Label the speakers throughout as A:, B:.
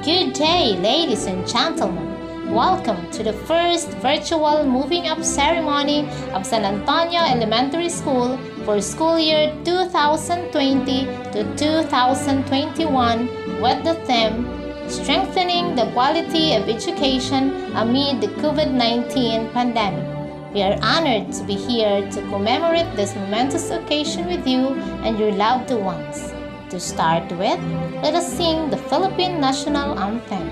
A: Good day, ladies and gentlemen. Welcome to the first virtual moving up ceremony of San Antonio Elementary School for school year 2020 to 2021 with the theme Strengthening the Quality of Education Amid the COVID-19 Pandemic. We are honored to be here to commemorate this momentous occasion with you and your loved ones. To start with, let us sing the Philippine National Anthem.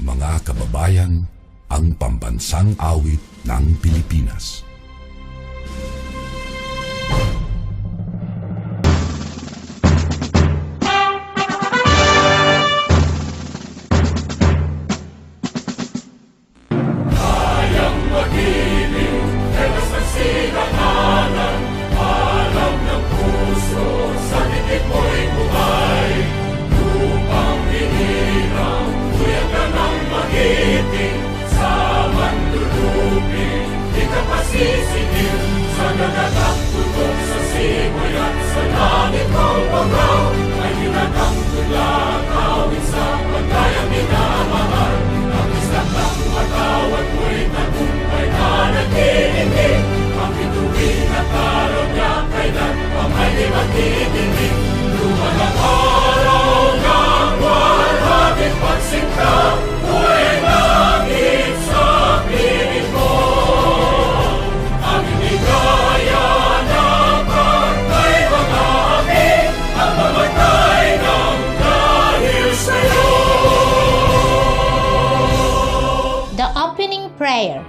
B: Mga kababayan, ang pambansang awit ng Pilipinas.
C: Sisigaw sa nagagang tutok sa simoy at sa langit ng pagaw ay hinagang tulakaw sa pagkayang minamahal. Ang isang ng matawad mo'y tagumpay na nag-iindig. Ang bituin at araw niya kailan pa may di magdidinig. Lumalang araw ng walhabing pagsinta, mo'y langit sa piling ko.
A: The opening prayer.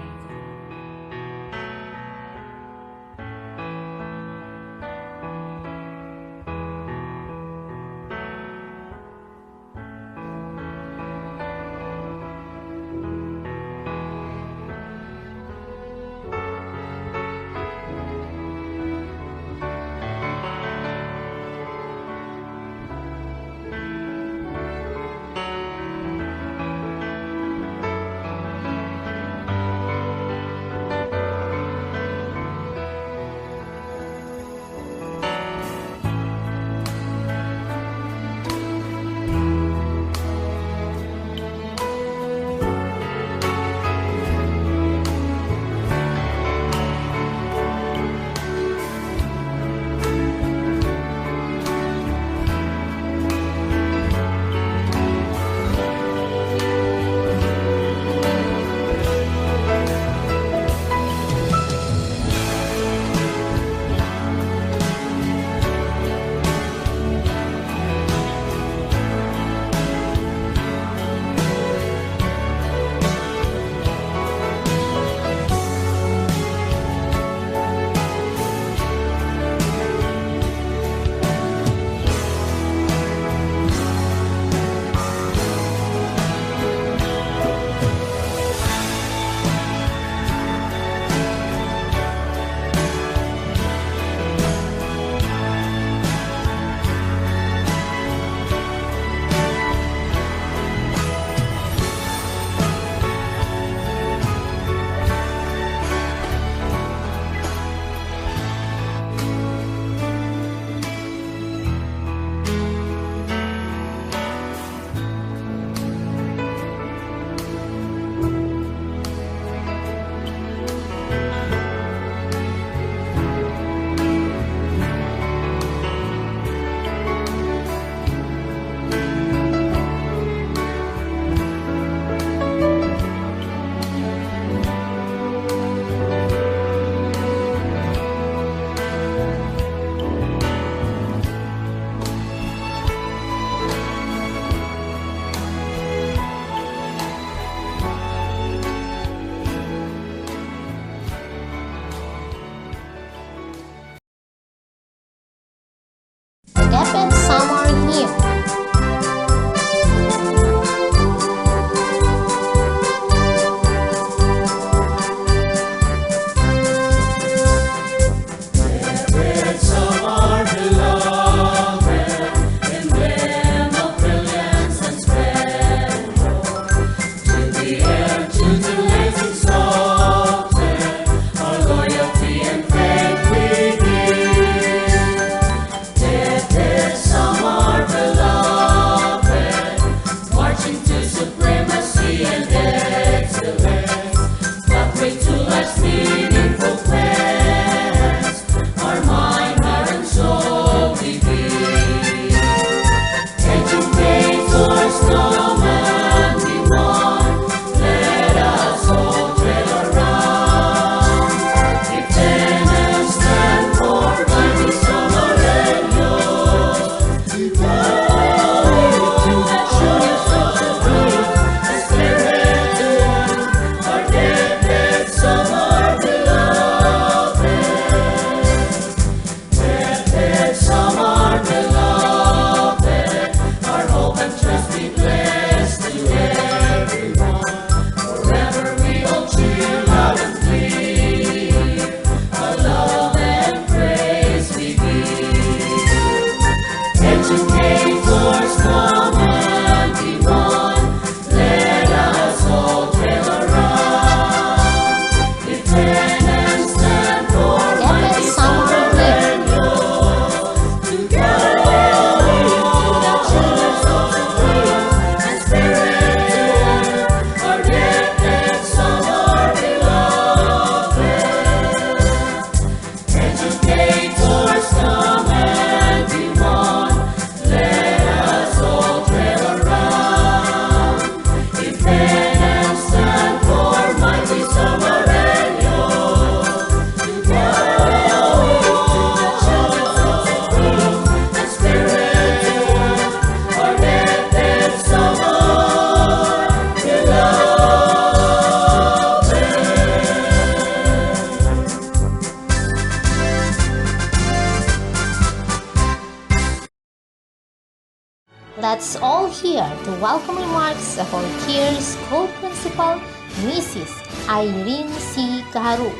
A: Let's all hear the welcome remarks of our dear school principal, Mrs. Irene C. Kaharu.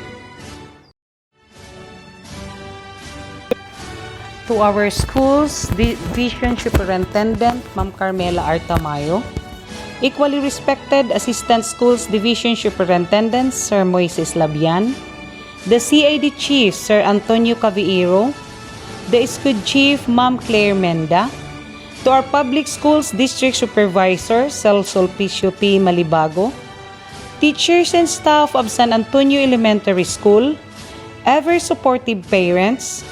D: To our school's division superintendent, Ma'am Carmela Artamayo, equally respected Assistant Schools Division Superintendent, Sir Moises Labian, the CID Chief, Sir Antonio Cavieiro, the School Chief, Ma'am Claire Menda, to our Public Schools District Supervisor, Sir Sulpicio P. Malibago, teachers and staff of San Antonio Elementary School, ever supportive parents,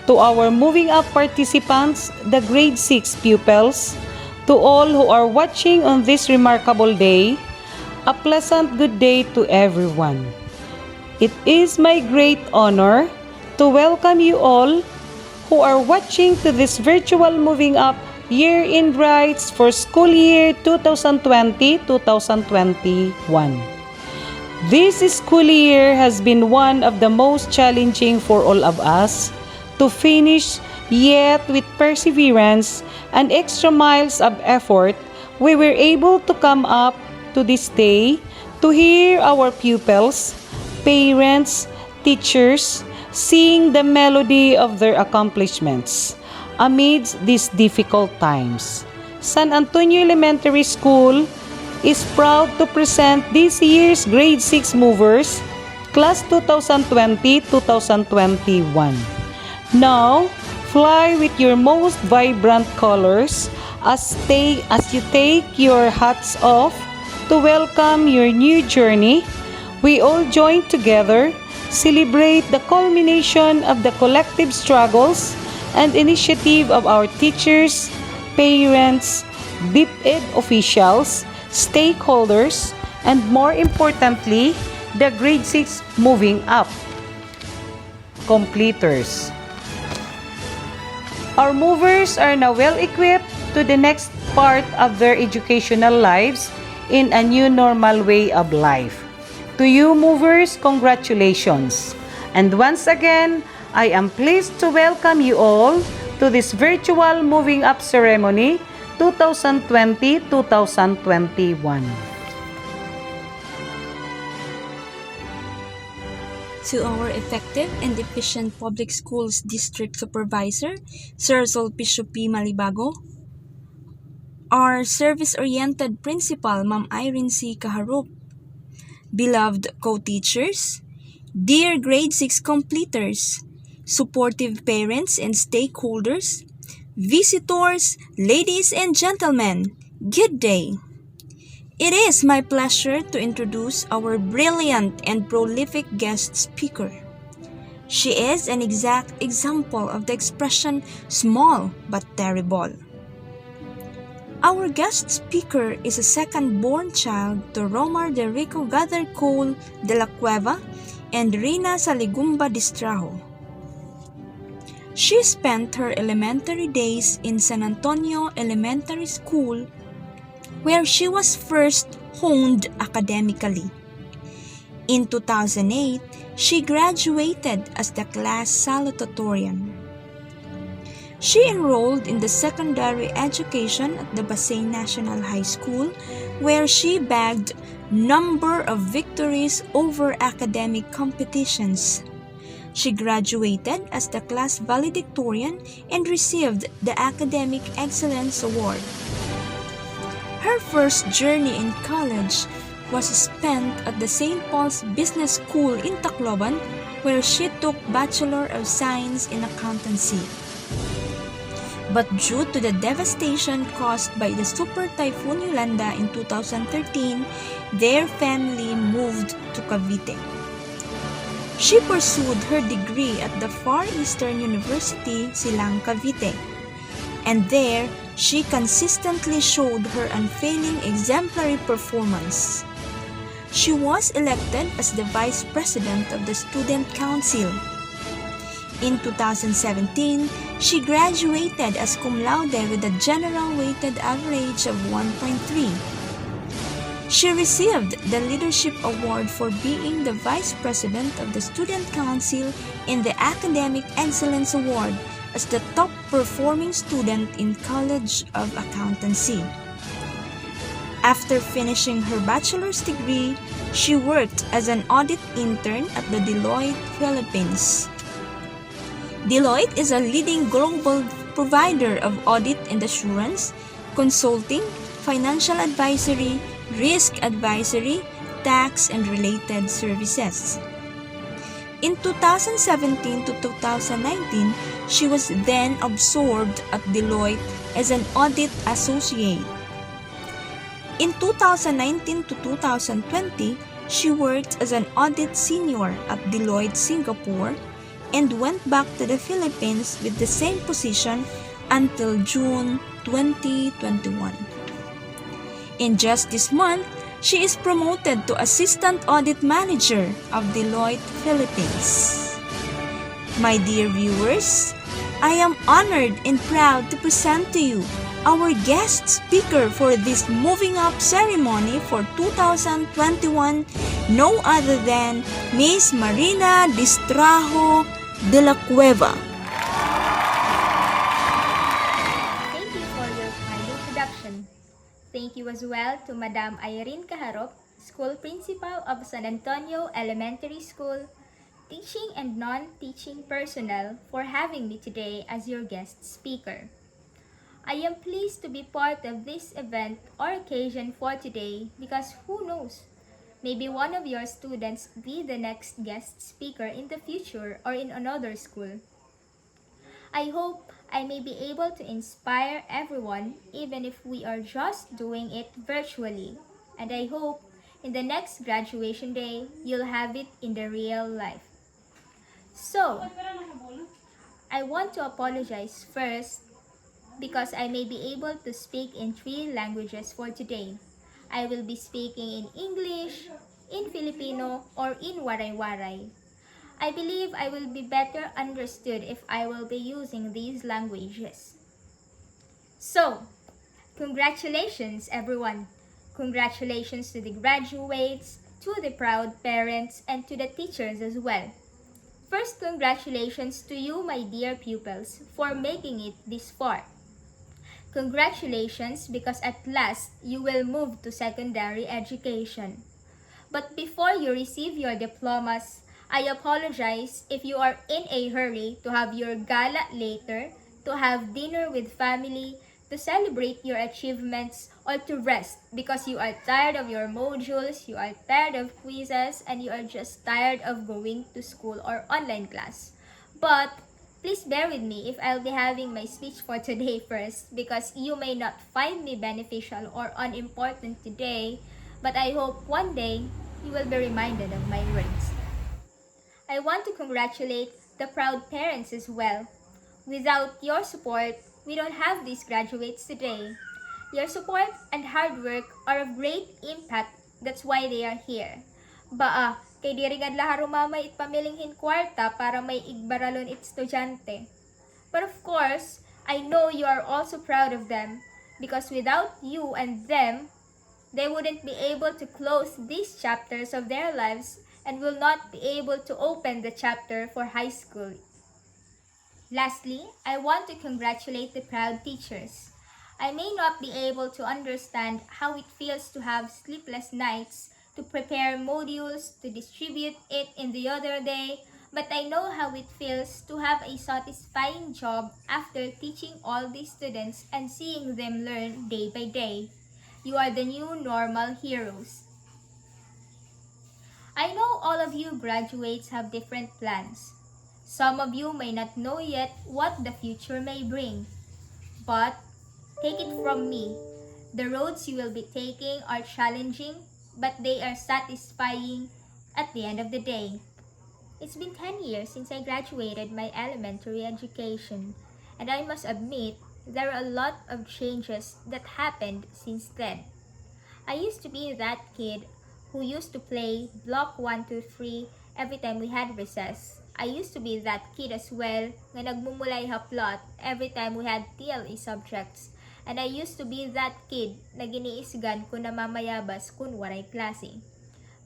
D: to our moving up participants, the grade 6 pupils, to all who are watching on this remarkable day, a pleasant good day to everyone. It is my great honor to welcome you all who are watching to this virtual moving up year in Rites for school year 2020-2021. This school year has been one of the most challenging for all of us to finish, yet with perseverance and extra miles of effort, we were able to come up to this day to hear our pupils, parents, teachers sing the melody of their accomplishments amidst these difficult times. San Antonio Elementary School is proud to present this year's grade 6 movers, class 2020-2021. Now, fly with your most vibrant colors as you take your hats off to welcome your new journey. We all join together, celebrate the culmination of the collective struggles and initiative of our teachers, parents, DepEd officials, stakeholders, and more importantly, the grade 6 moving up completers. Our movers are now well equipped to the next part of their educational lives in a new normal way of life. To you movers, congratulations. And once again, I am pleased to welcome you all to this virtual moving up ceremony 2020-2021.
E: To our effective and efficient public schools district supervisor, Sir Sulpicio P. Malibago, our service-oriented principal, Ma'am Irene C. Kaharu, beloved co-teachers, dear grade 6 completers, supportive parents and stakeholders, visitors, ladies and gentlemen, good day. It is my pleasure to introduce our brilliant and prolific guest speaker. She is an exact example of the expression small but terrible. Our guest speaker is a second-born child to Romar de Rico Gather Cole de la Cueva and Rina Saligumba Distrajo. She spent her elementary days in San Antonio Elementary School, where she was first honed academically. In 2008, she graduated as the class salutatorian. She enrolled in the secondary education at the Basey National High School, where she bagged number of victories over academic competitions. She graduated as the class valedictorian and received the Academic Excellence Award. Her first journey in college was spent at the St. Paul's Business School in Tacloban, where she took Bachelor of Science in Accountancy. But due to the devastation caused by the Super Typhoon Yolanda in 2013, their family moved to Cavite. She pursued her degree at the Far Eastern University, Silang, Cavite, and there she consistently showed her unfailing exemplary performance. She was elected as the Vice President of the Student Council. In 2017, she graduated as cum laude with a general weighted average of 1.3. She received the Leadership Award for being the Vice President of the Student Council and the Academic Excellence Award as the top performing student in College of Accountancy. After finishing her bachelor's degree, she worked as an audit intern at the Deloitte, Philippines. Deloitte is a leading global provider of audit and assurance, consulting, financial advisory, risk advisory, tax, and related services. In 2017 to 2019, she was then absorbed at Deloitte as an audit associate. In 2019 to 2020, she worked as an audit senior at Deloitte Singapore and went back to the Philippines with the same position until June 2021. In just this month, she is promoted to Assistant Audit Manager of Deloitte Philippines. My dear viewers, I am honored and proud to present to you our guest speaker for this Moving Up ceremony for 2021, no other than Miss Marina Distrajo de la Cueva.
F: Thank you for your kind introduction. Thank you as well to Madam Irene Caharop, School Principal of San Antonio Elementary School, teaching and non-teaching personnel for having me today as your guest speaker. I am pleased to be part of this event or occasion for today because who knows, maybe one of your students be the next guest speaker in the future or in another school. I hope I may be able to inspire everyone even if we are just doing it virtually. And I hope in the next graduation day, you'll have it in the real life. So, I want to apologize first because I may be able to speak in 3 languages for today. I will be speaking in English, in Filipino, or in Waray-Waray. I believe I will be better understood if I will be using these languages. So, congratulations everyone! Congratulations to the graduates, to the proud parents, and to the teachers as well. First, congratulations to you, my dear pupils, for making it this far. Congratulations because at last you will move to secondary education. But before you receive your diplomas, I apologize if you are in a hurry to have your gala later, to have dinner with family, to celebrate your achievements, or to rest because you are tired of your modules, you are tired of quizzes, and you are just tired of going to school or online class. But please bear with me if I'll be having my speech for today first because you may not find me beneficial or unimportant today, but I hope one day you will be reminded of my words. I want to congratulate the proud parents as well. Without your support, we don't have these graduates today. Your support and hard work are of great impact, that's why they are here. Kay diri adlaha rumamay it pamilinghin kwarta para may igbaralon it estudyante. But of course, I know you are also proud of them because without you and them, they wouldn't be able to close these chapters of their lives and will not be able to open the chapter for high school. Lastly, I want to congratulate the proud teachers. I may not be able to understand how it feels to have sleepless nights, to prepare modules, to distribute it in the other day, but I know how it feels to have a satisfying job after teaching all these students and seeing them learn day by day. You are the new normal heroes. I know all of you graduates have different plans. Some of you may not know yet what the future may bring, but take it from me, the roads you will be taking are challenging, but they are satisfying at the end of the day. It's been 10 years since I graduated my elementary education, and I must admit there are a lot of changes that happened since then. I used to be that kid who used to play block 1, 2, 3 every time we had recess. I used to be that kid as well na nagmumulay haplot every time we had TLE subjects. And I used to be that kid na giniisgan kung namamayabas kung waray klase.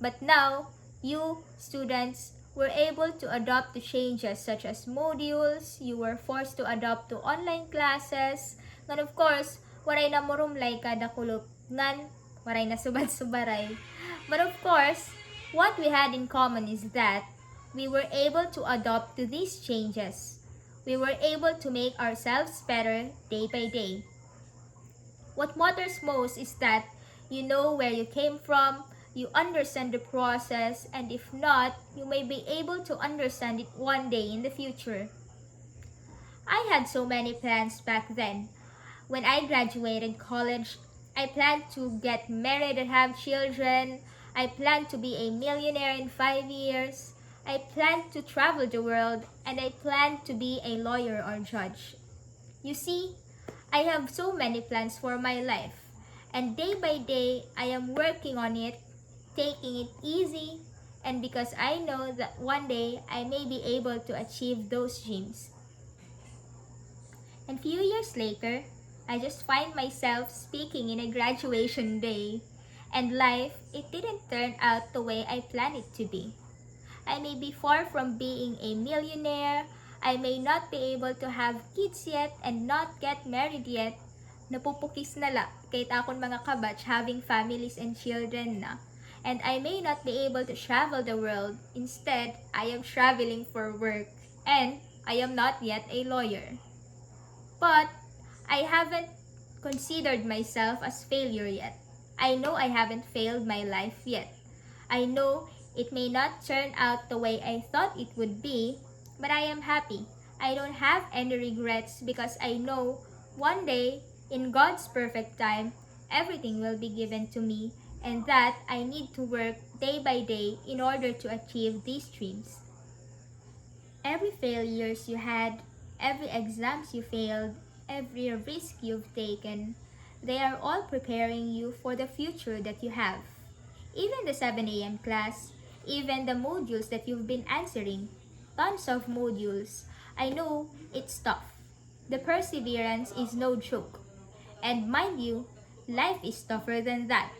F: But now, you students were able to adapt to changes such as modules, you were forced to adapt to online classes, and of course, waray na murumlay kada kulop, nan waray na subad-subaray. But of course, what we had in common is that we were able to adapt to these changes. We were able to make ourselves better day by day. What matters most is that you know where you came from, you understand the process, and if not, you may be able to understand it one day in the future. I had so many plans back then. When I graduated college, I planned to get married and have children. I planned to be a millionaire in 5 years. I planned to travel the world, and I planned to be a lawyer or judge. You see, I have so many plans for my life, and day by day I am working on it, taking it easy, and because I know that one day I may be able to achieve those dreams. And few years later, I just find myself speaking in a graduation day, and life, it didn't turn out the way I planned it to be. I may be far from being a millionaire, I may not be able to have kids yet and not get married yet. Napupukis na la, kahit akong mga kabatch having families and children na. And I may not be able to travel the world. Instead, I am traveling for work. And I am not yet a lawyer. But I haven't considered myself as failure yet. I know I haven't failed my life yet. I know it may not turn out the way I thought it would be, but I am happy. I don't have any regrets because I know one day, in God's perfect time, everything will be given to me, and that I need to work day by day in order to achieve these dreams. Every failures you had, every exams you failed, every risk you've taken, they are all preparing you for the future that you have. Even the 7 a.m. class, even the modules that you've been answering, tons of modules. I know it's tough. The perseverance is no joke. And mind you, life is tougher than that.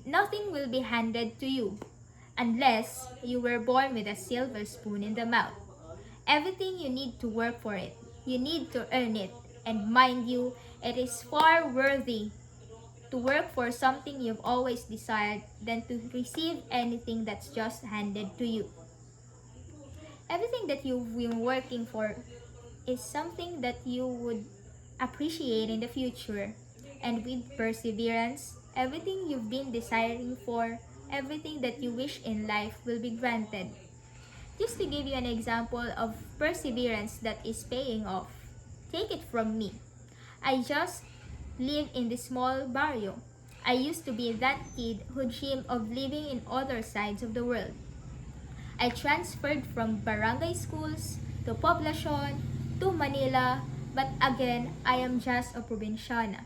F: Nothing will be handed to you unless you were born with a silver spoon in the mouth. Everything you need to work for it. You need to earn it. And mind you, it is far worthy to work for something you've always desired than to receive anything that's just handed to you. Everything that you've been working for is something that you would appreciate in the future. And with perseverance, everything you've been desiring for, everything that you wish in life will be granted. Just to give you an example of perseverance that is paying off, take it from me. I just live in this small barrio. I used to be that kid who dreamed of living in other sides of the world. I transferred from barangay schools to poblacion to Manila, but again, I am just a provinciana.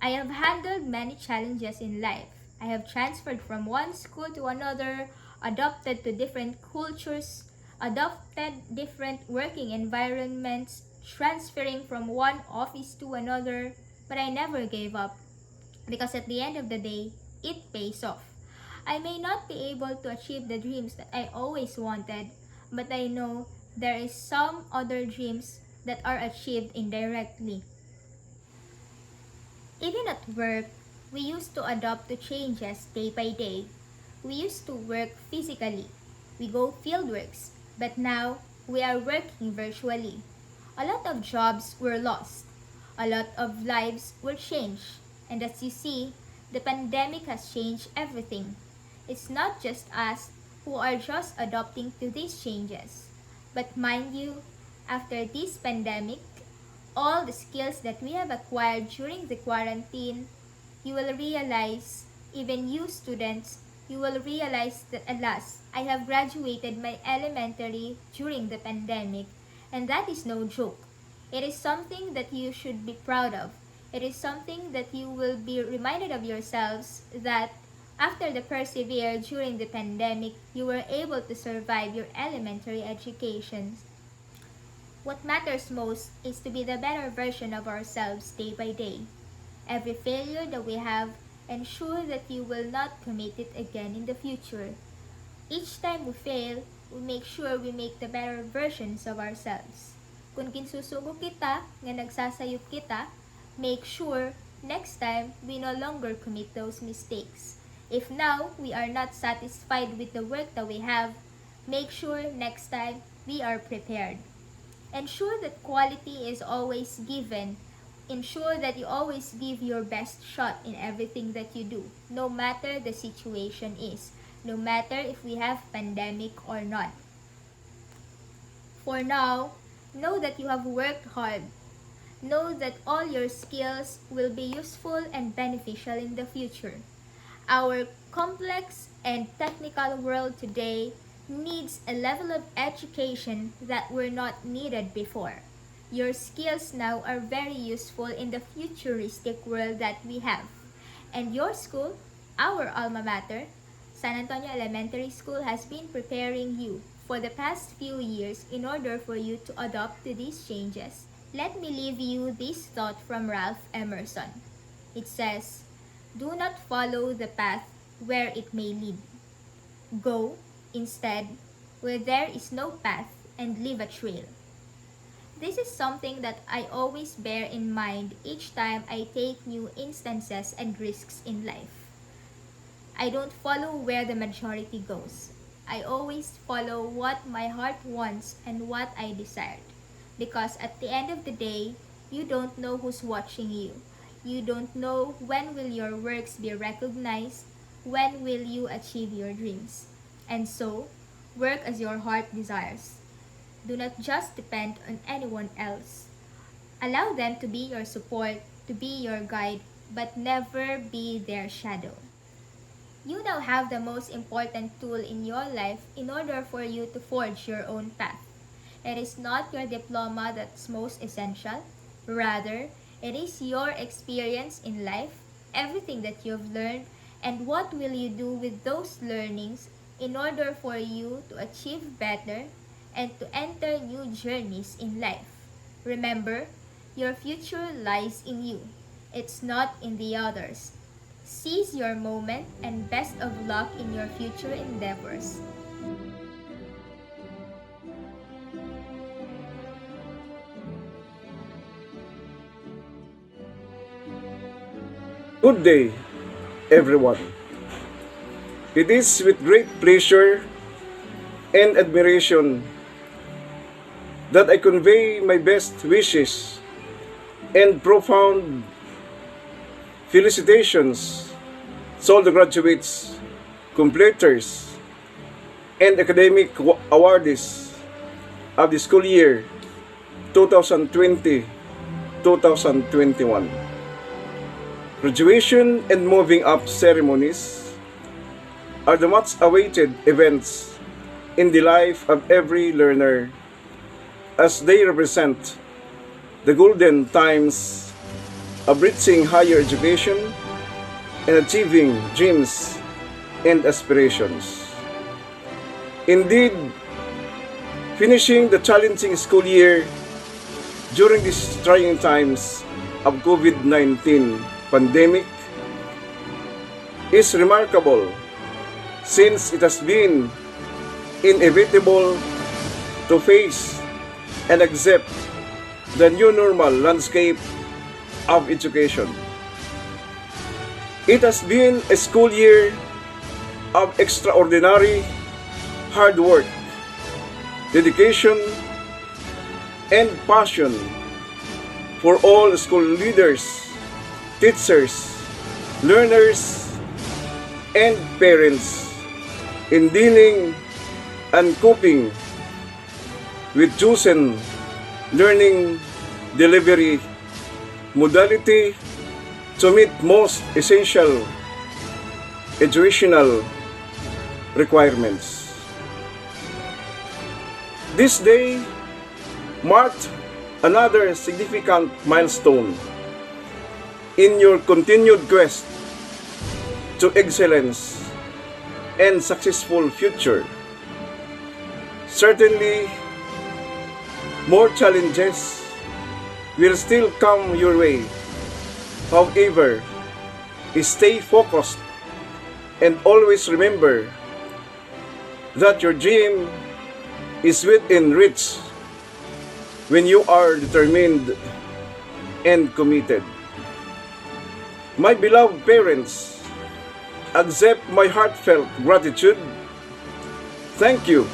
F: I have handled many challenges in life. I have transferred from one school to another, adopted to different cultures, adopted different working environments, transferring from one office to another, but I never gave up because at the end of the day, it pays off. I may not be able to achieve the dreams that I always wanted, but I know there is some other dreams that are achieved indirectly. Even at work, we used to adapt to changes day by day. We used to work physically. We go fieldworks, but now we are working virtually. A lot of jobs were lost. A lot of lives were changed. And as you see, the pandemic has changed everything. It's not just us who are just adopting to these changes. But mind you, after this pandemic, all the skills that we have acquired during the quarantine, you will realize, even you students, you will realize that alas, I have graduated my elementary during the pandemic, and that is no joke. It is something that you should be proud of. It is something that you will be reminded of yourselves that after the persevere during the pandemic, you were able to survive your elementary education. What matters most is to be the better version of ourselves day by day. Every failure that we have, ensure that you will not commit it again in the future. Each time we fail, we make sure we make the better versions of ourselves. Kung kinsusugo kita, nga nagsasayop kita, make sure next time we no longer commit those mistakes. If now we are not satisfied with the work that we have, make sure next time we are prepared. Ensure that quality is always given. Ensure that you always give your best shot in everything that you do, no matter the situation is, no matter if we have pandemic or not. For now, know that you have worked hard. Know that all your skills will be useful and beneficial in the future. Our complex and technical world today needs a level of education that were not needed before. Your skills now are very useful in the futuristic world that we have. And your school, our alma mater, San Antonio Elementary School, has been preparing you for the past few years in order for you to adopt to these changes. Let me leave you this thought from Ralph Emerson. It says, "Do not follow the path where it may lead. Go, instead, where there is no path and leave a trail." This is something that I always bear in mind each time I take new instances and risks in life. I don't follow where the majority goes. I always follow what my heart wants and what I desired. Because at the end of the day, you don't know who's watching you. You don't know when will your works be recognized, when will you achieve your dreams. And so, work as your heart desires. Do not just depend on anyone else. Allow them to be your support, to be your guide, but never be their shadow. You now have the most important tool in your life in order for you to forge your own path. It is not your diploma that's most essential. Rather, it is your experience in life, everything that you've learned, and what will you do with those learnings in order for you to achieve better and to enter new journeys in life. Remember, your future lies in you. It's not in the others. Seize your moment and best of luck in your future endeavors.
G: Good day, everyone. It is with great pleasure and admiration that I convey my best wishes and profound felicitations to all the graduates, completers, and academic awardees of the school year 2020-2021. Graduation and moving up ceremonies are the much awaited events in the life of every learner, as they represent the golden times of reaching higher education and achieving dreams and aspirations. Indeed, finishing the challenging school year during these trying times of COVID-19 pandemic is remarkable, since it has been inevitable to face and accept the new normal landscape of education. It has been a school year of extraordinary hard work, dedication, and passion for all school leaders, teachers, learners, and parents in dealing and coping with chosen learning delivery modality to meet most essential educational requirements. This day marked another significant milestone in your continued quest to excellence and successful future. Certainly, more challenges will still come your way. However, stay focused and always remember that your dream is within reach when you are determined and committed. My beloved parents, accept my heartfelt gratitude. Thank you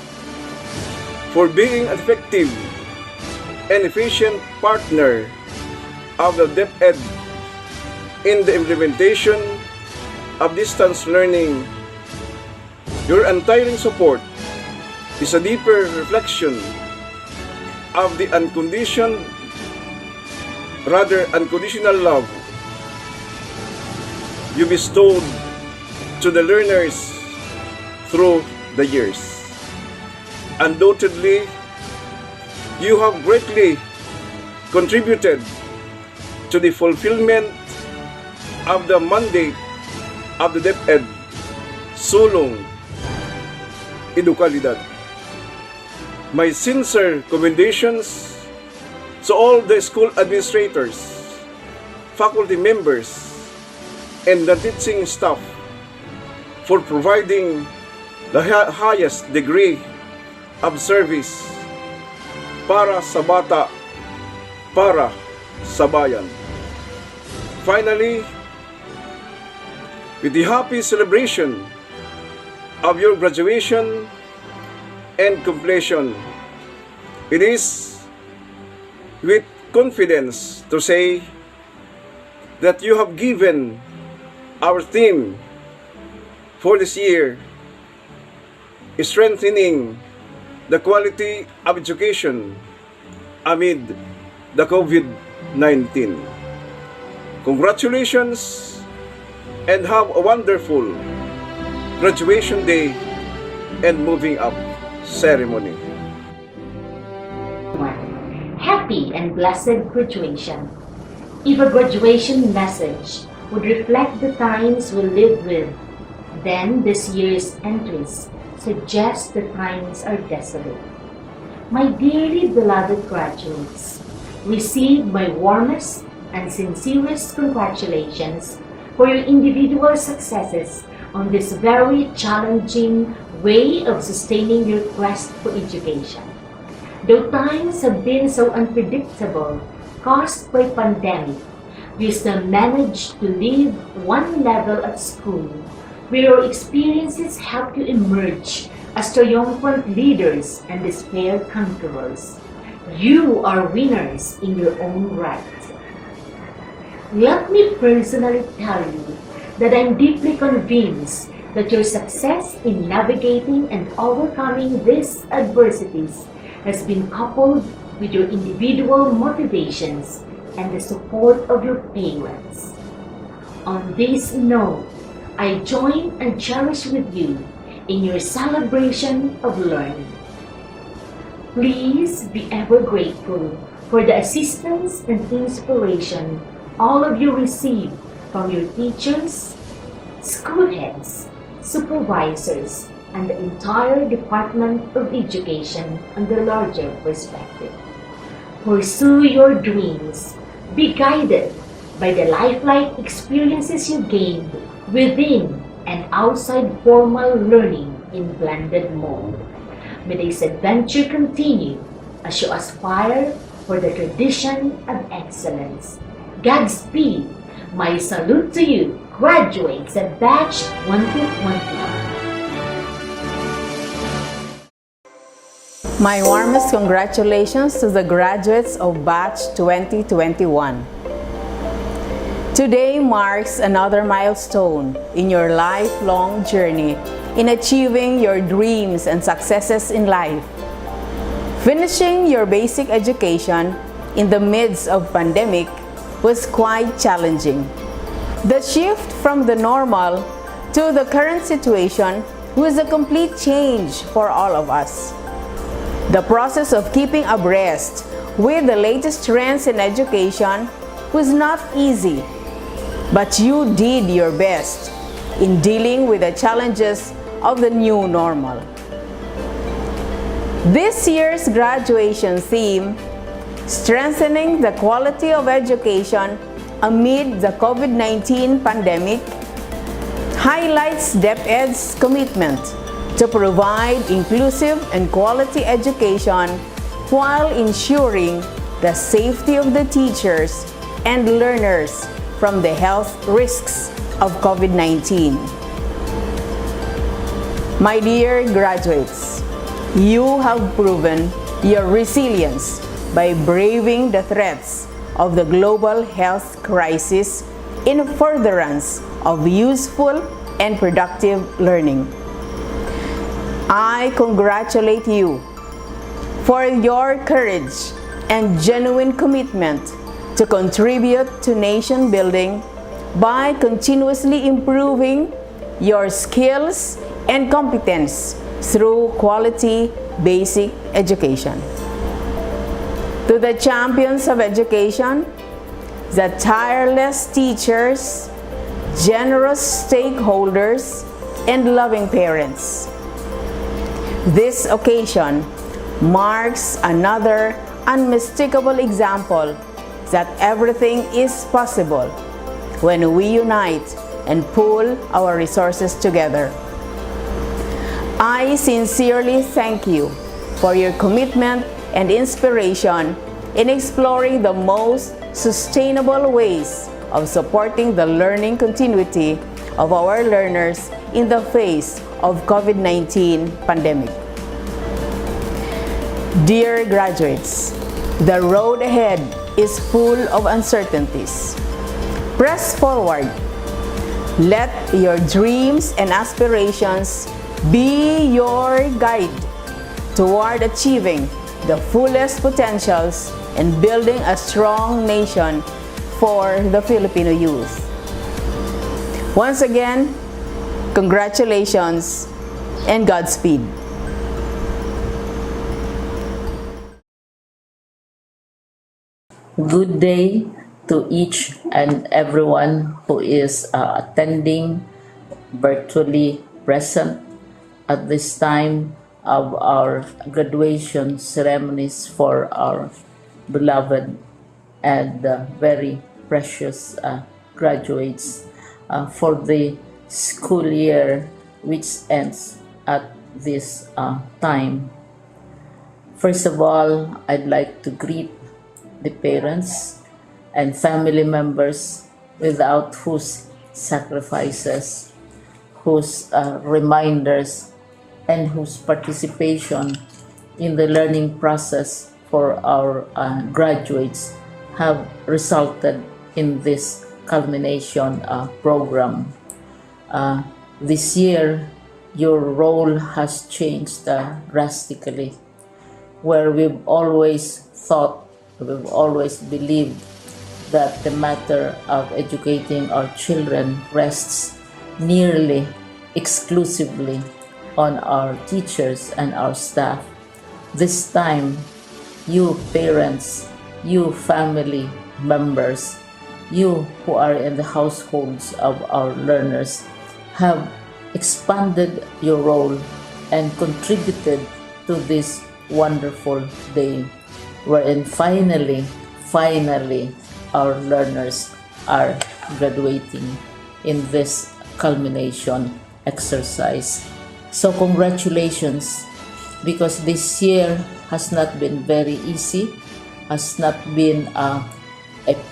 G: for being an effective and efficient partner of the DepEd in the implementation of distance learning. Your untiring support is a deeper reflection of the unconditional love you bestowed to the learners through the years. Undoubtedly, you have greatly contributed to the fulfillment of the mandate of the DepEd Sulong Edukalidad. My sincere commendations to all the school administrators, faculty members, and the teaching staff for providing the highest degree of service para sa bata, para sa bayan. Finally, with the happy celebration of your graduation and completion, it is with confidence to say that you have given our theme for this year, strengthening the quality of education amid the COVID-19. Congratulations and have a wonderful graduation day and moving up ceremony.
A: Happy and blessed graduation. If a graduation message would reflect the times we live with, then this year's entries suggest the times are desolate. My dearly beloved graduates, receive my warmest and sincerest congratulations for your individual successes on this very challenging way of sustaining your quest for education. Though times have been so unpredictable, caused by pandemic, we still managed to live one level at school, where your experiences help you emerge as triumphant leaders and despair conquerors. You are winners in your own right. Let me personally tell you that I'm deeply convinced that your success in navigating and overcoming these adversities has been coupled with your individual motivations and the support of your parents. On this note, I join and cherish with you in your celebration of learning. Please be ever grateful for the assistance and inspiration all of you receive from your teachers, school heads, supervisors, and the entire Department of Education on the larger perspective. Pursue your dreams. Be guided by the lifelike experiences you gained within and outside formal learning in blended mode. May this adventure continue as you aspire for the tradition of excellence. Godspeed. My salute to you, graduates at Batch 2021.
H: My warmest congratulations to the graduates of Batch 2021. Today marks another milestone in your lifelong journey in achieving your dreams and successes in life. Finishing your basic education in the midst of pandemic was quite challenging. The shift from the normal to the current situation was a complete change for all of us. The process of keeping abreast with the latest trends in education was not easy, but you did your best in dealing with the challenges of the new normal. This year's graduation theme, Strengthening the Quality of Education Amid the COVID-19 Pandemic, highlights DepEd's commitment to provide inclusive and quality education while ensuring the safety of the teachers and learners from the health risks of COVID-19. My dear graduates, you have proven your resilience by braving the threats of the global health crisis in furtherance of useful and productive learning. I congratulate you for your courage and genuine commitment to contribute to nation building by continuously improving your skills and competence through quality basic education. To the champions of education, the tireless teachers, generous stakeholders, and loving parents, this occasion marks another unmistakable example that everything is possible when we unite and pool our resources together. I sincerely thank you for your commitment and inspiration in exploring the most sustainable ways of supporting the learning continuity of our learners in the face of COVID-19 pandemic. Dear graduates, the road ahead is full of uncertainties. Press forward. Let your dreams and aspirations be your guide toward achieving the fullest potentials and building a strong nation for the Filipino youth. Once again, congratulations and Godspeed.
I: Good day to each and everyone who is attending virtually present at this time of our graduation ceremonies for our beloved and very precious graduates for the school year which ends at this time. First of all, I'd like to greet the parents and family members without whose sacrifices, whose reminders, and whose participation in the learning process for our graduates have resulted in this culmination program. This year, your role has changed drastically, where we've always believed that the matter of educating our children rests nearly exclusively on our teachers and our staff. This time, you parents, you family members, you who are in the households of our learners have expanded your role and contributed to this wonderful day wherein finally our learners are graduating in this culmination exercise. So congratulations, because this year has not been very easy, has not been a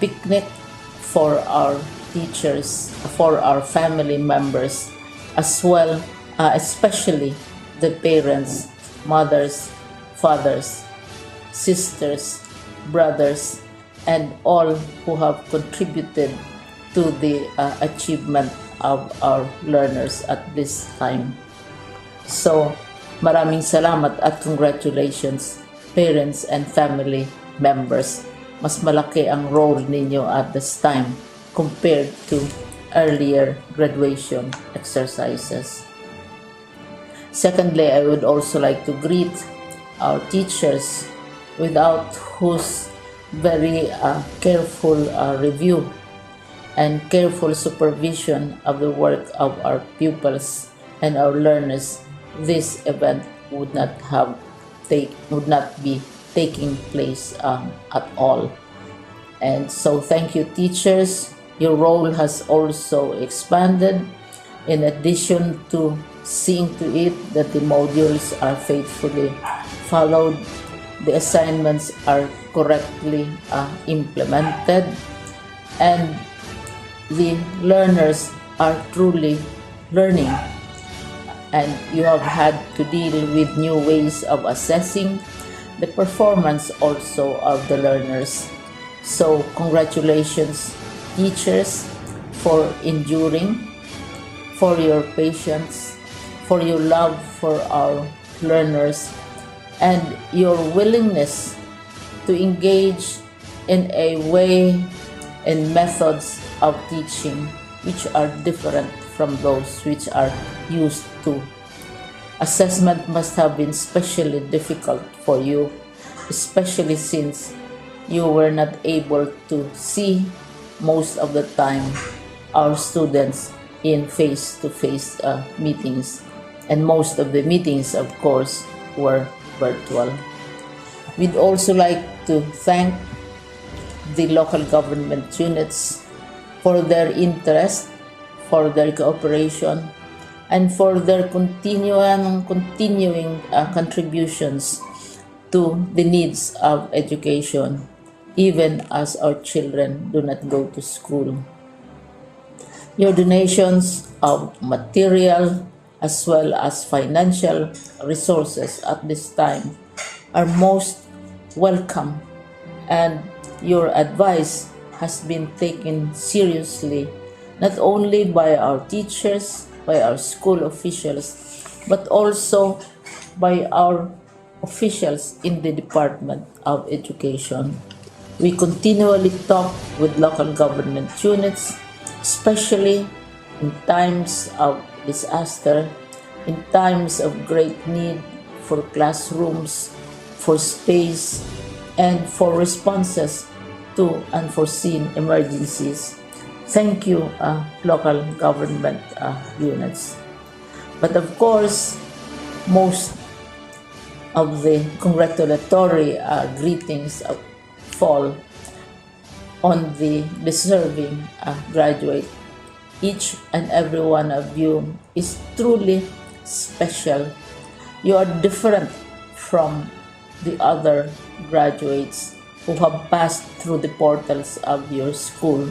I: picnic for our teachers, for our family members, as well, especially the parents, mothers, fathers, sisters, brothers, and all who have contributed to the achievement of our learners at this time. So, maraming salamat at congratulations, parents and family members. Mas malaki ang role ninyo at this time compared to earlier graduation exercises. Secondly, I would also like to greet our teachers, without whose very careful review and careful supervision of the work of our pupils and our learners, this event would not be taking place at all. And so thank you, teachers. Your role has also expanded. In addition to seeing to it that the modules are faithfully followed, the assignments are correctly implemented, and the learners are truly learning. And you have had to deal with new ways of assessing the performance also of the learners. So congratulations, teachers, for enduring, for your patience, for your love for our learners, and your willingness to engage in a way and methods of teaching which are different from those which are used to. Assessment must have been especially difficult for you, especially since you were not able to see most of the time our students in face-to-face meetings, and most of the meetings, of course, were virtual. We'd also like to thank the local government units for their interest, for their cooperation, and for their continuing contributions to the needs of education, even as our children do not go to school. Your donations of material as well as financial resources at this time are most welcome, and your advice has been taken seriously not only by our teachers, by our school officials, but also by our officials in the Department of Education. We continually talk with local government units, especially in times of disaster, in times of great need for classrooms, for space, and for responses to unforeseen emergencies. Thank you, local government units. But of course, most of the congratulatory greetings fall on the deserving graduate. Each and every one of you is truly special. You are different from the other graduates who have passed through the portals of your school.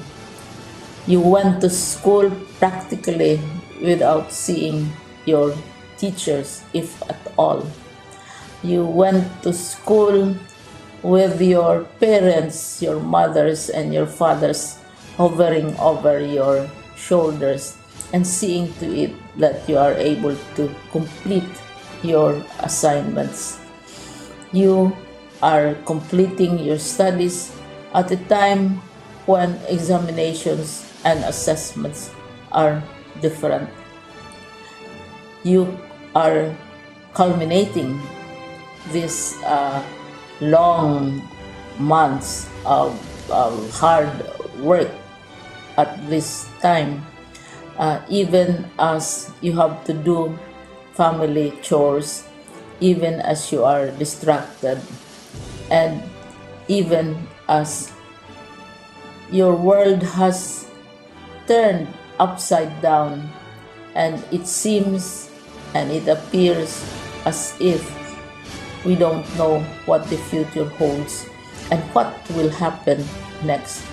I: You went to school practically without seeing your teachers, if at all. You went to school with your parents, your mothers and your fathers hovering over your shoulders and seeing to it that you are able to complete your assignments. You are completing your studies at a time when examinations and assessments are different. You are culminating these long months of hard work at this time, even as you have to do family chores, even as you are distracted, and even as your world has turned upside down, and it seems and it appears as if we don't know what the future holds and what will happen next.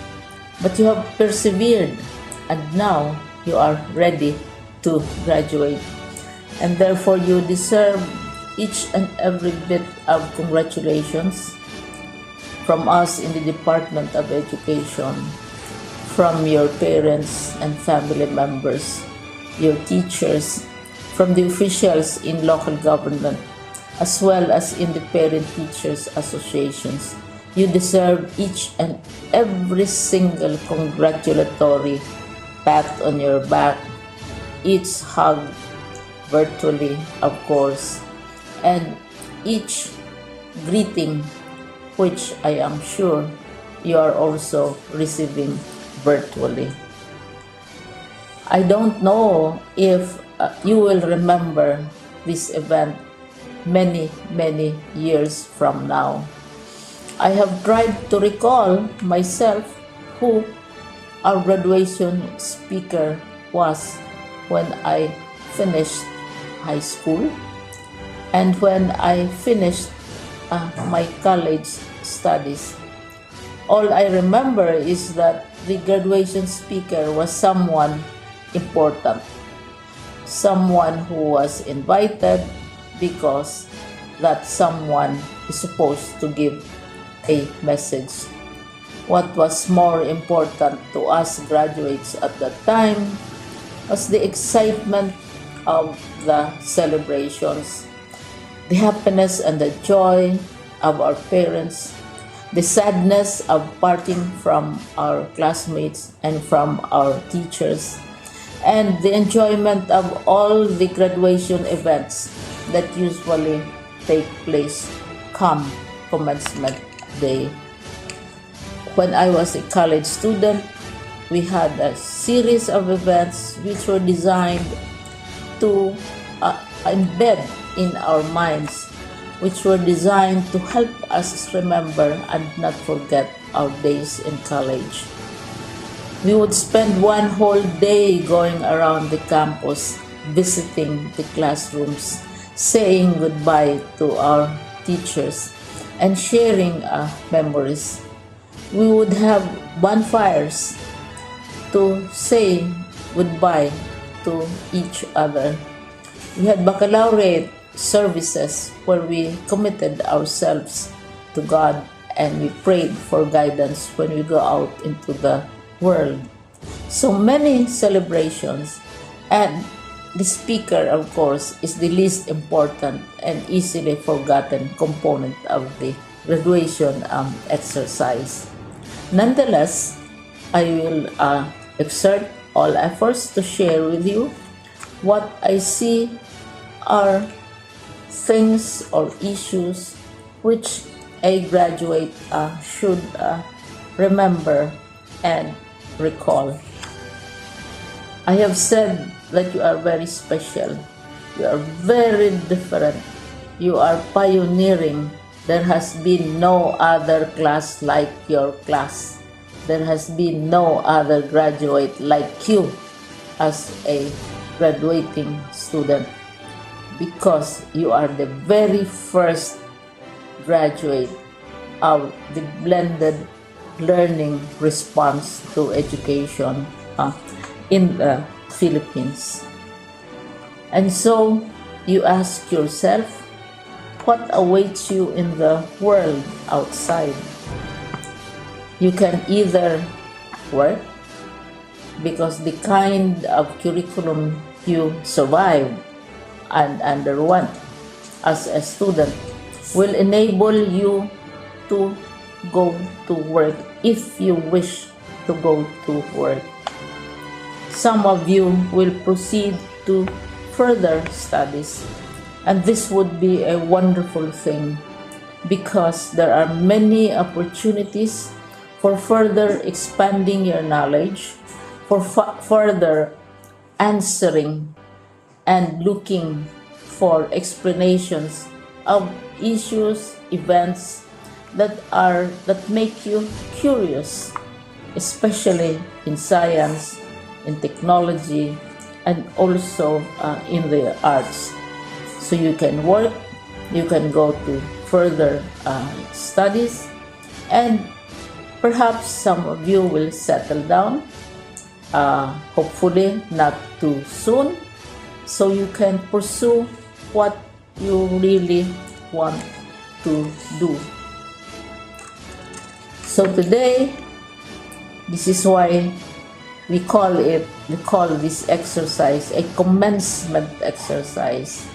I: But you have persevered, and now you are ready to graduate, and therefore you deserve each and every bit of congratulations from us in the Department of Education, from your parents and family members, your teachers, from the officials in local government, as well as in the parent teachers associations. You deserve each and every single congratulatory pat on your back, each hug virtually, of course, and each greeting, which I am sure you are also receiving virtually. I don't know if you will remember this event many years from now. I have tried to recall myself who our graduation speaker was when I finished high school. And when I finished my college studies, all I remember is that the graduation speaker was someone important, someone who was invited because that someone is supposed to give a message. What was more important to us graduates at that time was the excitement of the celebrations, the happiness and the joy of our parents, the sadness of parting from our classmates and from our teachers, and the enjoyment of all the graduation events that usually take place come commencement day. When I was a college student, we had a series of events which were designed to embed in our minds, which were designed to help us remember and not forget our days in college. We would spend one whole day going around the campus, visiting the classrooms, saying goodbye to our teachers, and sharing memories. We would have bonfires to say goodbye to each other. We had baccalaureate services where we committed ourselves to God and we prayed for guidance when we go out into the world. So many celebrations, and the speaker, of course, is the least important and easily forgotten component of the graduation exercise. Nonetheless, I will exert all efforts to share with you what I see are things or issues which a graduate should remember and recall. I have said that you are very special. You are very different. You are pioneering. There has been no other class like your class. There has been no other graduate like you as a graduating student, because you are the very first graduate of the blended learning response to education in the Philippines. And so you ask yourself, what awaits you in the world outside? You can either work, because the kind of curriculum you survive and underwent as a student will enable you to go to work if you wish to go to work. Some of you will proceed to further studies, and this would be a wonderful thing because there are many opportunities for further expanding your knowledge, for further answering and looking for explanations of issues, events that make you curious, especially in science, in technology, and also in the arts. So you can work, you can go to further studies, and perhaps some of you will settle down, hopefully not too soon, so you can pursue what you really want to do. So today, this is why we call this exercise a commencement exercise.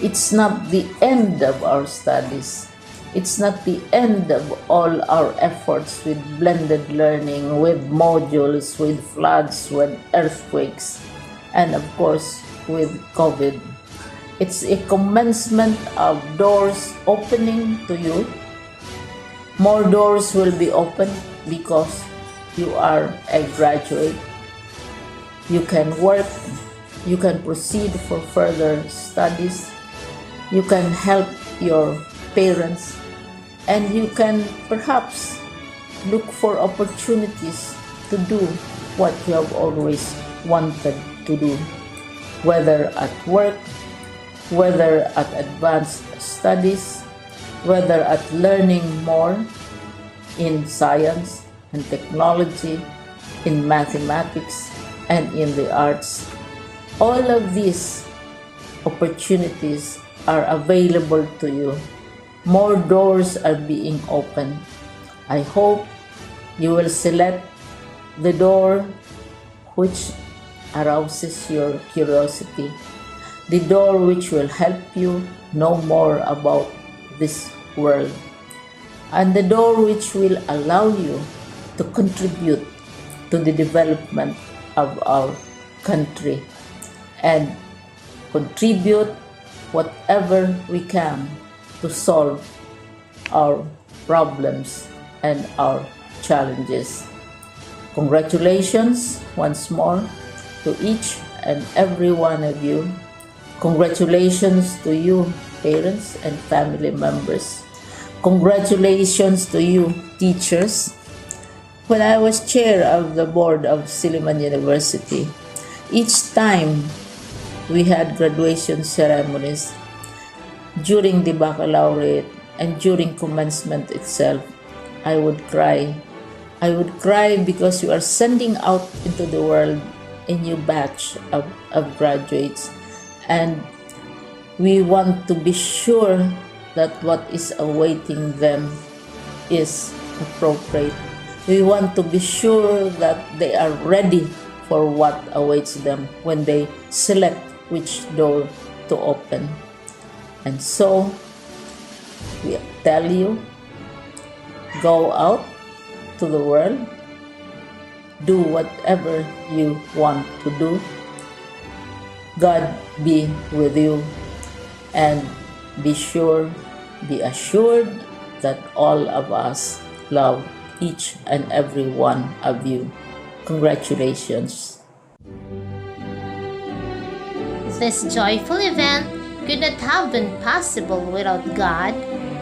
I: It's not the end of our studies. It's not the end of all our efforts with blended learning, with modules, with floods, with earthquakes, and of course with COVID. It's a commencement of doors opening to you. More doors will be opened because you are a graduate. You can work, you can proceed for further studies, you can help your parents, and you can perhaps look for opportunities to do what you have always wanted to do, whether at work, whether at advanced studies, whether at learning more in science and technology, in mathematics, and in the arts. All of these opportunities are available to you. More doors are being opened. I hope you will select the door which arouses your curiosity, the door which will help you know more about this world, and the door which will allow you to contribute to the development of our country and contribute whatever we can to solve our problems and our challenges. Congratulations once more to each and every one of you. Congratulations to you, parents and family members. Congratulations to you, teachers. When I was chair of the board of Silliman University, each time we had graduation ceremonies, during the baccalaureate and during commencement itself, I would cry. I would cry because you are sending out into the world a new batch of graduates, and we want to be sure that what is awaiting them is appropriate. We want to be sure that they are ready for what awaits them when they select which door to open. And so, we tell you, go out to the world, do whatever you want to do. God be with you, and be assured that all of us love each and every one of you. Congratulations.
A: This joyful event could not have been possible without God,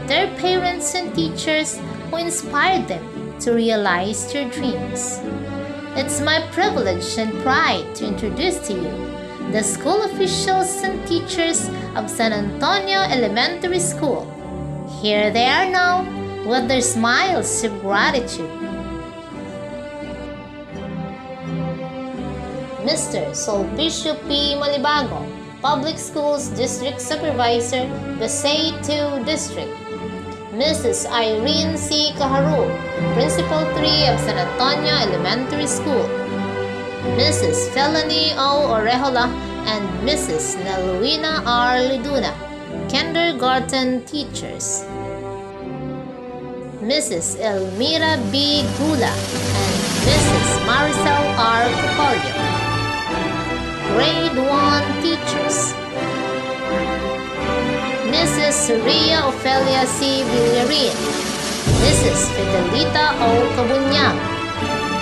A: their parents and teachers who inspired them to realize their dreams. It's my privilege and pride to introduce to you the school officials and teachers of San Antonio Elementary School. Here they are now with their smiles of gratitude. Mr. Sulpicio P. Malibago, Public Schools District Supervisor, Basey 2 District. Mrs. Irene C. Caharu, Principal 3 of San Antonio Elementary School. Mrs. Felony O. Orejola and Mrs. Neluina R. Liduna, Kindergarten Teachers. Mrs. Elmira B. Gula and Mrs. Maricel R. Cucolio, Grade 1 Teachers. Mrs. Ria Ofelia C. Villarin, Mrs. Fidelita O. Cabunyang,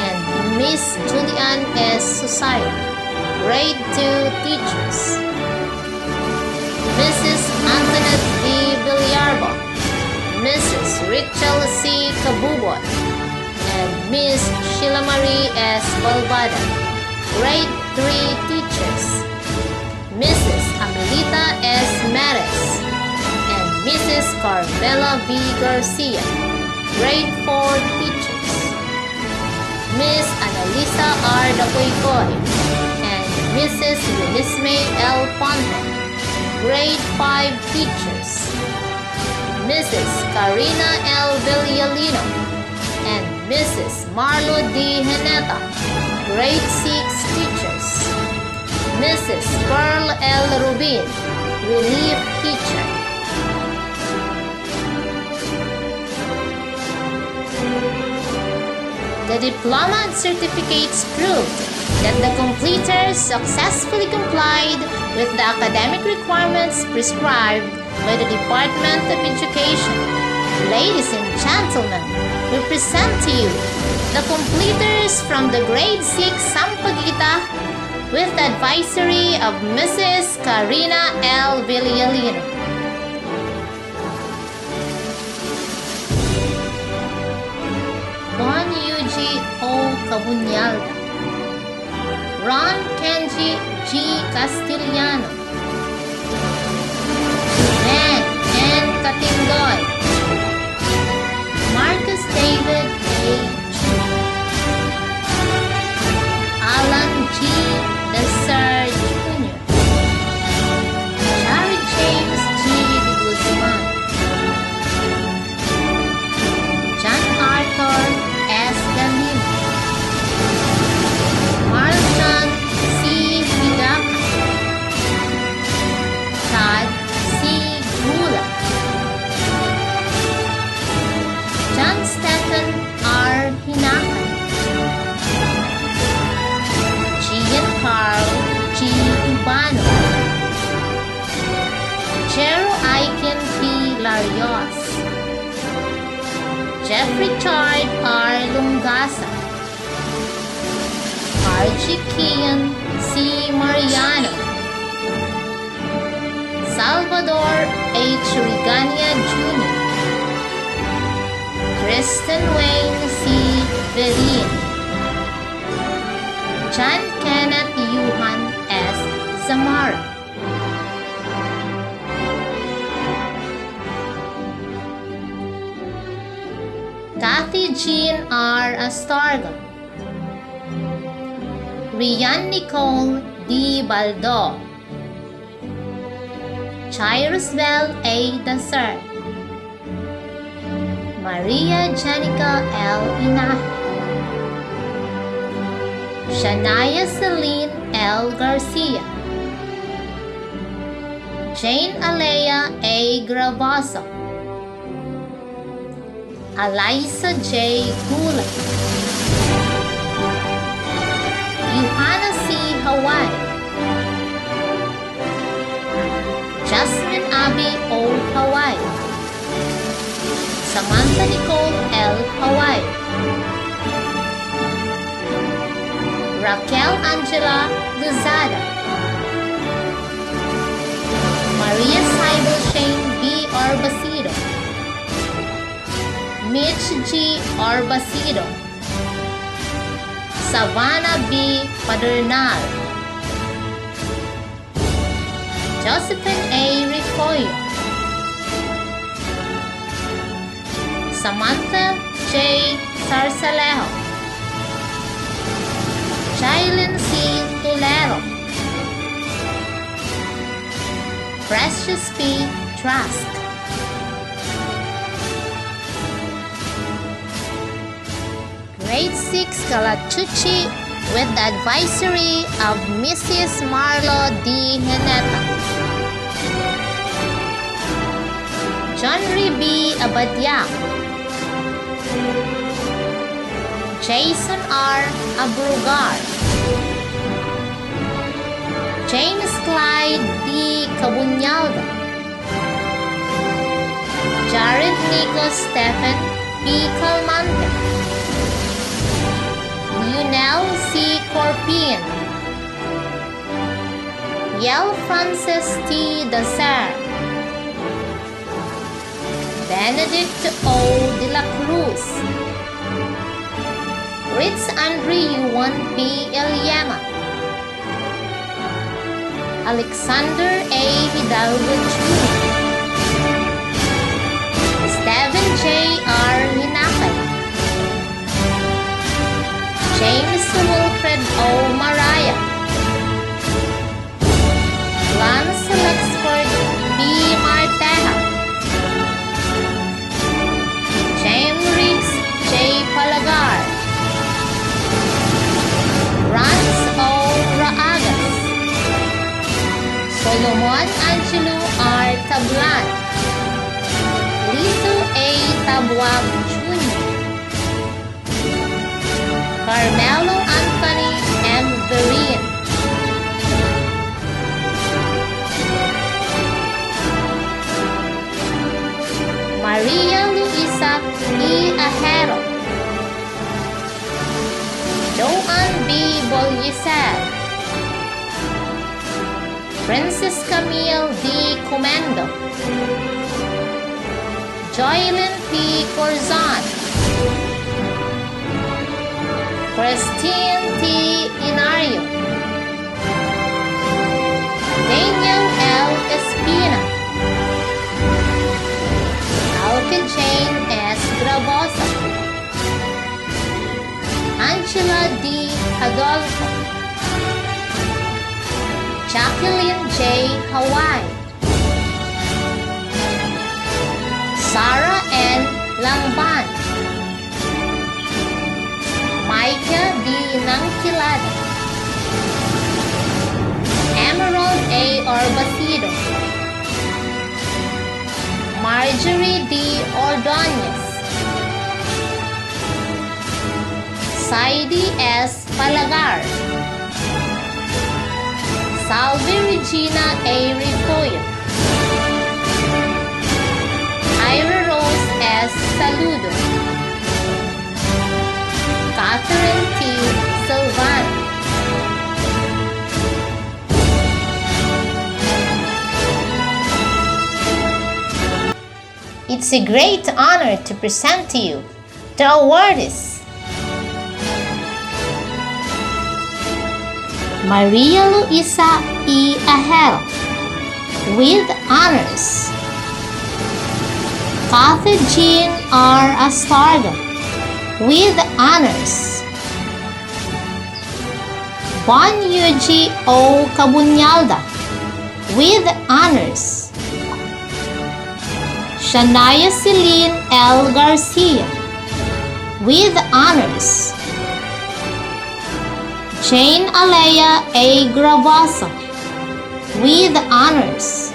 A: and Miss Julian S. Susayo, Grade 2 Teachers. Mrs. Antoinette D. Villarbo, Mrs. Rachel C. Cabuboy, and Miss Sheila Marie S. Balbada, Grade 3 Teachers. Mrs. Amelita S. Mares, and Mrs. Carmela B. Garcia, Grade 4 Teachers. Miss Annalisa R. Dacoycoy, and Mrs. Eunice L. Ponte, Grade 5 Teachers. Mrs. Karina L. Villalino, and Mrs. Marlo D. Heneta, Grade 6 Teachers. Mrs. Pearl L. Rubin, Relief Teacher. The diploma and certificates proved that the completers successfully complied with the academic requirements prescribed by the Department of Education. Ladies and gentlemen, we present to you the completers from the Grade 6 Sampaguita with the advisory of Mrs. Karina L. Villalino. Juan Yuji O. Cabunyalda, Ron Kenji G. Castellano, David A. Chu, Alan G. Desser Jr., Charlie James G. de Guzman, John Arthur S. Dalino, Marlon C. Hidaka, Todd C. Gula, John Stephen R. Hinaka, Giancarlo G. Ubano, Jero Aiken P. Larios, Jeffrey Chard R. Lungasa, Archie Kian C. Mariano, Salvador H. Rigania Jr., Kristen Wayne C. Velin, John Kenneth Yuhan S. Samar, Kathy Jean R. Astorga, Rian Nicole D. Baldo, Chirusbel A. Dasar, Maria Janica L. Inahe, Shania Celine L. Garcia, Jane Alea A. Gravoso, Eliza J. Gula, Johanna C. Hawaii, Jasmine Abby O. Hawaii, Samantha Nicole L. Hawaii, Raquel Angela Luzada, Maria Seibel Shane B. Orbasido, Mitch G. Orbasido, Savannah B. Padernal, Josephine A. Rifoyo, Samantha J. Sarsalejo, Jailin C. Tulero, Precious P. Trask, Grade 6 Calachuchi with the advisory of Mrs. Marlo D. Heneta, John B. Abadyak, Jason R. Abrugar, James Clyde D. Cabunyalda, Jared Nico Stephen P. Calmante, Lionel C. Corpin, Yel Francis T. Dacer, Benedict O. de la Cruz, Rites Andre Yuan P. Eliema, Alexander A. Hidalgo Jr., Stephen J. R. Hinakay, James Wilfred O. Maraya, Lance Lexford B. Marteja, James Riggs J. Palagar, Rans O. Raagas, Solomon Angelo R. Tablan, Lito A. Tabuag Jr., Carmelo Anthony M. Vereen, Maria Luisa E. Ajero, Joanne B. Bollicer, Princess Camille D. Comendo, Joylyn P. Corzon, Christine T. Inario, Daniel L. Espina, Alka Jane S. Gravosa, Angela D. Adolfo, Jacqueline J. Hawaii, Sarah N. Langban, Micah D. Nangkilada, Emerald A. Orbacido, Marjorie D. Ordonez, Saidi S. Palagar, Salvi Regina A. Ripoyo, Ira Rose S. Saludo, Catherine T. Silvano, It's a great honor to present to you the awardees. Maria Luisa E. Ahel with honors. Kathy Jean R. Astarga with honors. Juan Yuji O. Cabunyalda with honors. Shania Celine L. Garcia with honors. Jane Alea A. Gravosa with honors.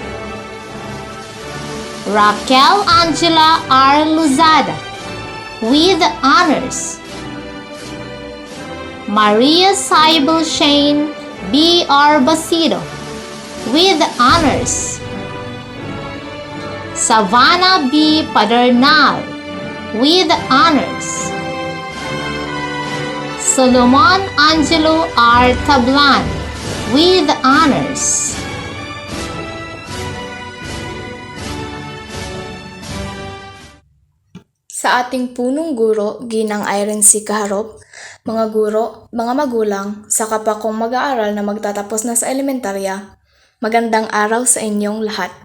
A: Raquel Angela R. Luzada with honors. Maria Saibel Shane B. R. Basido with honors. Savannah B. Padernal with honors. Solomon Angelo R. Tablan with honors.
J: Sa ating punong guro, Ginang Irene C. Kaharop, mga guro, mga magulang, sa kapakong mag-aaral na magtatapos na sa elementarya, magandang araw sa inyong lahat.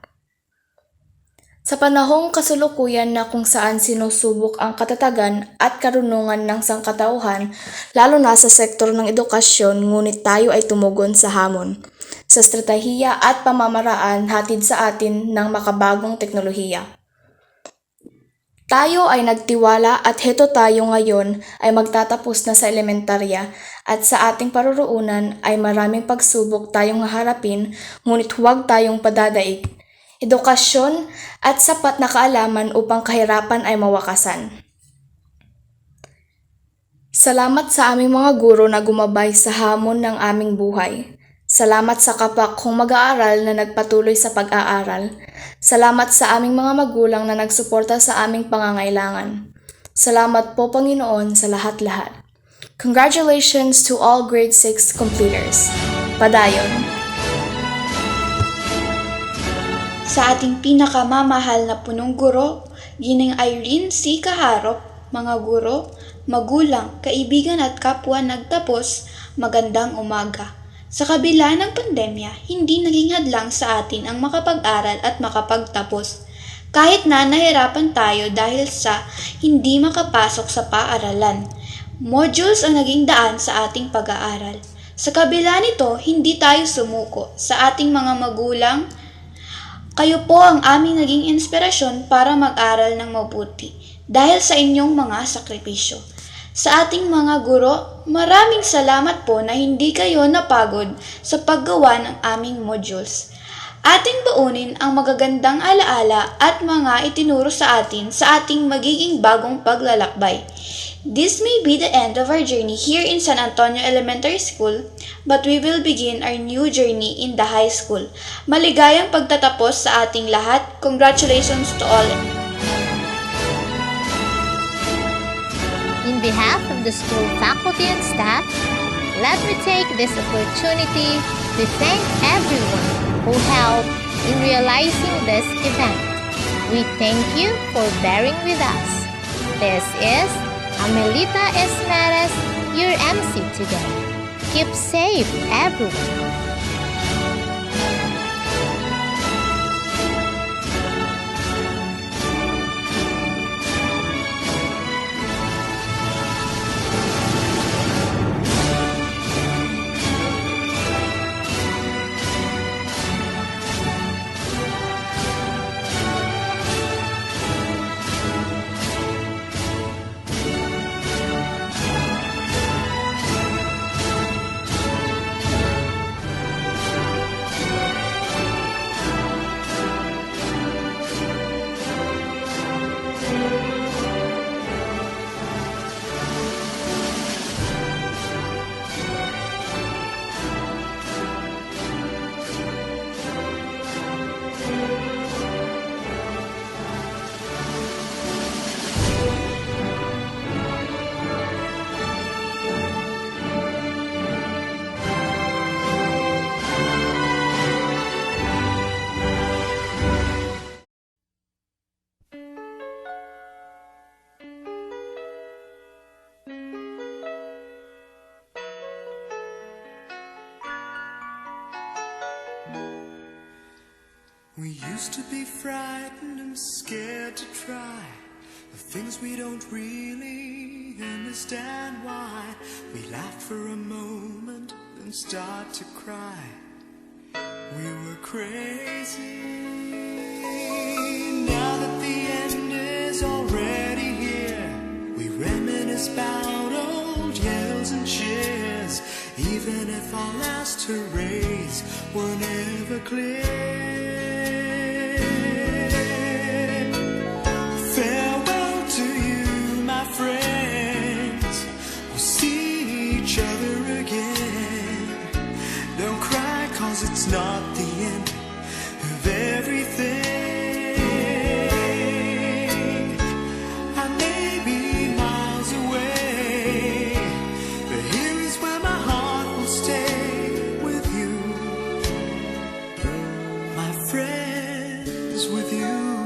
J: Sa panahong kasulukuyan na kung saan sinusubok ang katatagan at karunungan ng sangkatauhan, lalo na sa sektor ng edukasyon, ngunit tayo ay tumugon sa hamon, sa estratehiya at pamamaraan hatid sa atin ng makabagong teknolohiya. Tayo ay nagtiwala at heto tayo ngayon ay magtatapos na sa elementarya at sa ating paruroonan ay maraming pagsubok tayong haharapin, ngunit huwag tayong padadaig. Edukasyon at sapat na kaalaman upang kahirapan ay mawakasan. Salamat sa aming mga guro na gumabay sa hamon ng aming buhay. Salamat sa kapakong mag-aaral na nagpatuloy sa pag-aaral. Salamat sa aming mga magulang na nagsuporta sa aming pangangailangan. Salamat po, Panginoon, sa lahat-lahat. Congratulations to all grade 6 completers. Padayon. Sa ating pinakamamahal na punong guro, Ginang Irene C. Kaharop, mga guro, magulang, kaibigan at kapwa nagtapos, magandang umaga. Sa kabila ng pandemya, hindi naging hadlang sa atin ang makapag-aral at makapagtapos. Kahit na nahirapan tayo dahil sa hindi makapasok sa paaralan. Modules ang naging daan sa ating pag-aaral. Sa kabila nito, hindi tayo sumuko. Sa ating mga magulang, kayo po ang aming naging inspirasyon para mag-aral ng mabuti dahil sa inyong mga sakripisyo. Sa ating mga guro, maraming salamat po na hindi kayo napagod sa paggawa ng aming modules. Ating baunin ang magagandang alaala at mga itinuro sa atin sa ating magiging bagong paglalakbay. This may be the end of our journey here in San Antonio Elementary School, but we will begin our new journey in the high school. Maligayang pagtatapos sa ating lahat. Congratulations to all.
A: In behalf of the school faculty and staff, let me take this opportunity to thank everyone who helped in realizing this event. We thank you for bearing with us. This is Amelita Esmeres, your MC today. Keep safe, everyone.
C: We used to be frightened and scared to try the things we don't really understand why. We laughed for a moment and start to cry. We were crazy. Now that the end is already here, we reminisce about old yells and cheers, even if our last hurrays were never clear. Farewell to you, my friends. We'll see each other again. Don't cry, 'cause it's not the end of everything. I may be miles away, but here is where my heart will stay with you, my friends, with you.